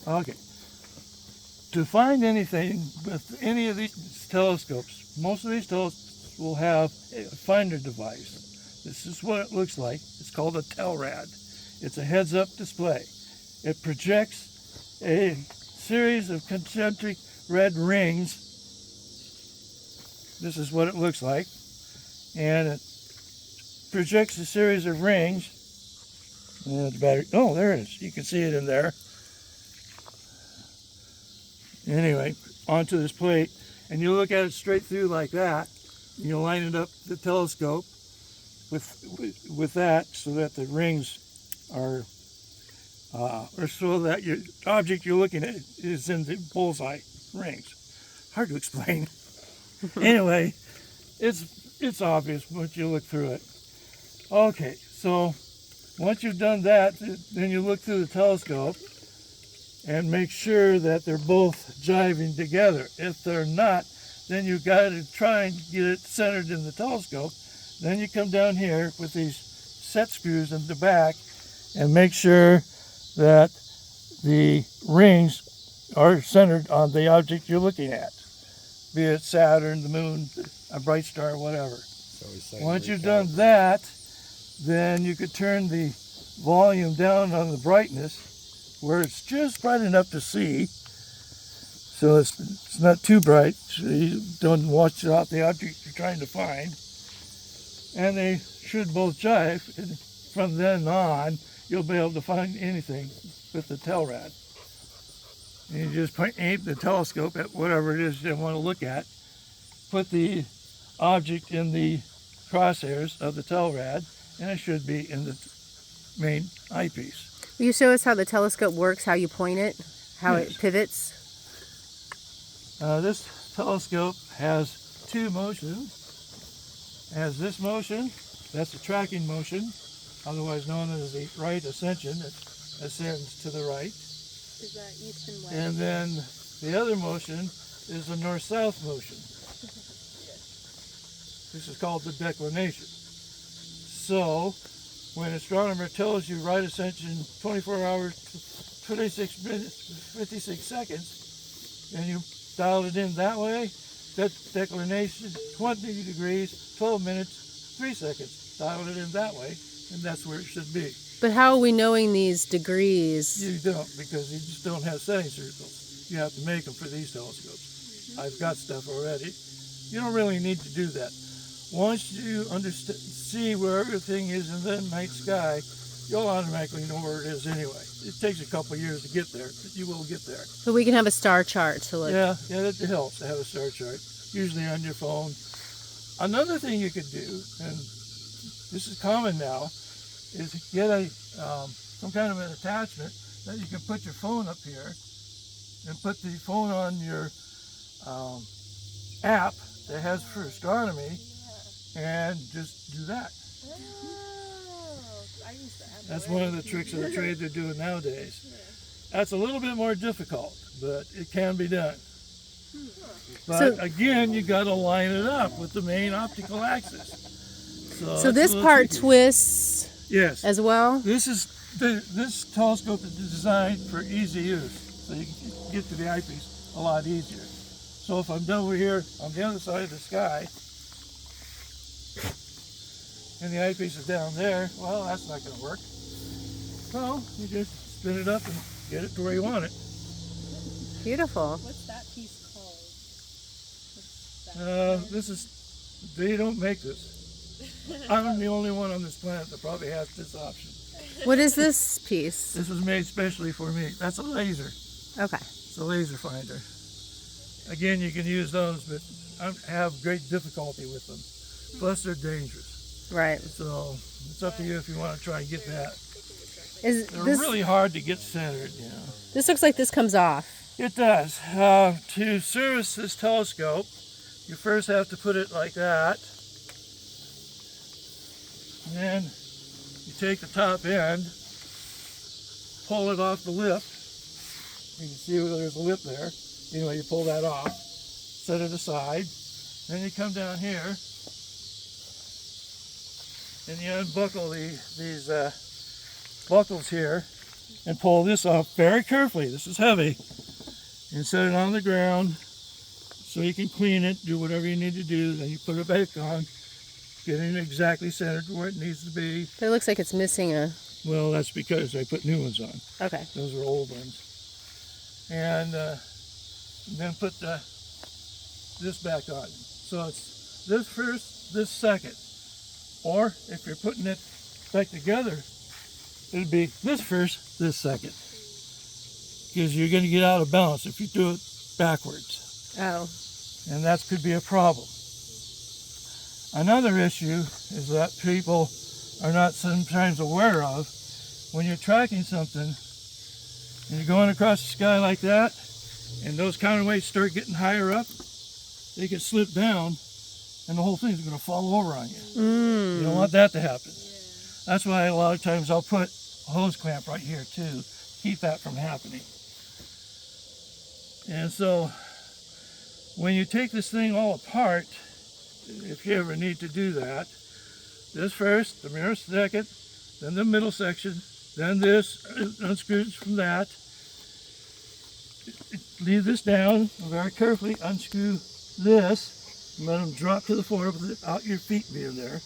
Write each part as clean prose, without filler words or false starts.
Okay. To find anything with any of these telescopes, most of these telescopes will have a finder device. This is what it looks like. It's called a telrad. It's a heads-up display. It projects a series of concentric red rings. This is what it looks like. And it projects a series of rings. And the battery, oh, there it is. You can see it in there. Anyway, onto this plate, and you look at it straight through like that. You line it up the telescope with that, so that the rings are, or so that your object you're looking at is in the bullseye rings. Hard to explain. Anyway, it's obvious once you look through it. Okay, so once you've done that, then you look through the telescope and make sure that they're both jiving together. If they're not, then you've got to try and get it centered in the telescope. Then you come down here with these set screws in the back and make sure that the rings are centered on the object you're looking at, be it Saturn, the moon, a bright star, whatever. Once you've done that, then you could turn the volume down on the brightness where it's just bright enough to see, so it's not too bright, so you don't wash out the object you're trying to find. And they should both jive, and from then on you'll be able to find anything with the telrad. And you just aim the telescope at whatever it is you want to look at, put the object in the crosshairs of the telrad, and it should be in the main eyepiece. Will you show us how the telescope works, how you point it, how Yes. it pivots? This telescope has two motions. It has this motion, that's the tracking motion, otherwise known as the right ascension. It ascends to the right. Is that east and west? And then the other motion is the north-south motion. This is called the declination. So, when an astronomer tells you right ascension 24 hours, 26 minutes, 56 seconds, and you dial it in that way, that declination 20 degrees, 12 minutes, 3 seconds. Dial it in that way, and that's where it should be. But how are we knowing these degrees? You don't, because you just don't have setting circles. You have to make them for these telescopes. I've got stuff already. You don't really need to do that. Once you see where everything is in the night sky, you'll automatically know where it is anyway. It takes a couple of years to get there, but you will get there. But we can have a star chart to look. Yeah, that helps to have a star chart, usually on your phone. Another thing you could do, and this is common now, is get some kind of an attachment that you can put your phone up here and put the phone on your app that has for astronomy, and just do that. That's one of the tricks of the trade they're doing nowadays. That's a little bit more difficult, but it can be done. But again, you got to line it up with the main optical axis. So this part twists. Yes. As well. This telescope is designed for easy use, so you can get to the eyepiece a lot easier. So if I'm over here on the other side of the sky, and the eyepiece is down there, well, that's not going to work. So you just spin it up and get it to where you want it. Beautiful. What's that piece called? They don't make this. I'm the only one on this planet that probably has this option. What is this piece? This was made specially for me. That's a laser. Okay. It's a laser finder. Again, you can use those, but I have great difficulty with them. Plus, they're dangerous. Right. So it's up to you if you want to try and get that. They're This really hard to get centered, you know. This looks like this comes off. It does. To service this telescope, you first have to put it like that. And then you take the top end, pull it off the lip. You can see where there's a lip there. Anyway, you pull that off, set it aside. Then you come down here and you unbuckle these buckles here, and pull this off very carefully. This is heavy. And set it on the ground so you can clean it, do whatever you need to do. Then you put it back on, get it exactly centered where it needs to be. But it looks like it's missing a... Well, that's because I put new ones on. Okay. Those are old ones. And then put this back on. So it's this first, this second. Or if you're putting it back together, it'd be this first, this second. Because you're going to get out of balance if you do it backwards. Oh. And that could be a problem. Another issue is that people are not sometimes aware of when you're tracking something and you're going across the sky like that, and those counterweights start getting higher up, they can slip down and the whole thing's going to fall over on you. You don't want that to happen. That's why a lot of times I'll put a hose clamp right here too, keep that from happening. And so when you take this thing all apart, if you ever need to do that, this first, the mirror second, then the middle section, then this unscrews from that. Leave this down very carefully, unscrew this, and let them drop to the floor without your feet being there.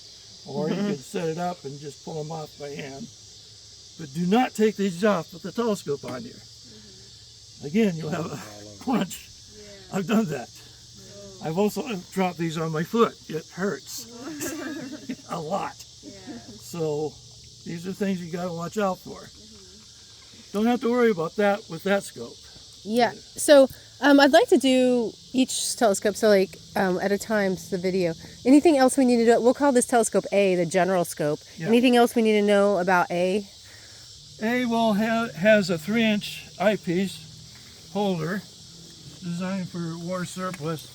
Or you can set it up and just pull them off by hand. But do not take these off with the telescope on here. Again, you'll have a crunch. I've done that. I've also dropped these on my foot. It hurts a lot. So these are things you got to watch out for. Don't have to worry about that with that scope. Yeah. So I'd like to do each telescope, so like at a time, the video. Anything else we need to do? We'll call this telescope A, the general scope. Yeah. Anything else we need to know about A? A has a 3-inch eyepiece holder designed for war surplus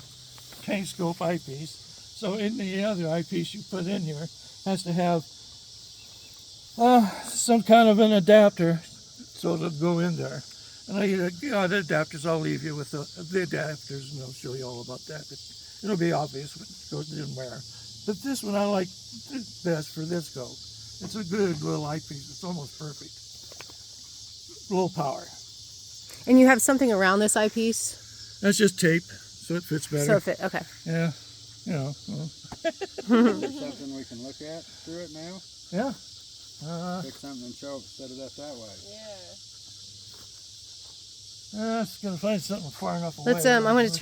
tank scope eyepiece. So in the other eyepiece you put in here has to have some kind of an adapter so it'll go in there. And the adapters, I'll leave you with the adapters and I'll show you all about that. It'll be obvious what goes in where. But this one I like best for this scope. It's a good little eyepiece. It's almost perfect. Low power. And you have something around this eyepiece? That's just tape, so it fits better. So it fit, okay. Yeah, you know. Well. There's something we can look at through it now? Yeah. Pick something and show, set it up that way. Yeah. It's gonna find something far enough away. Let's I'm going to turn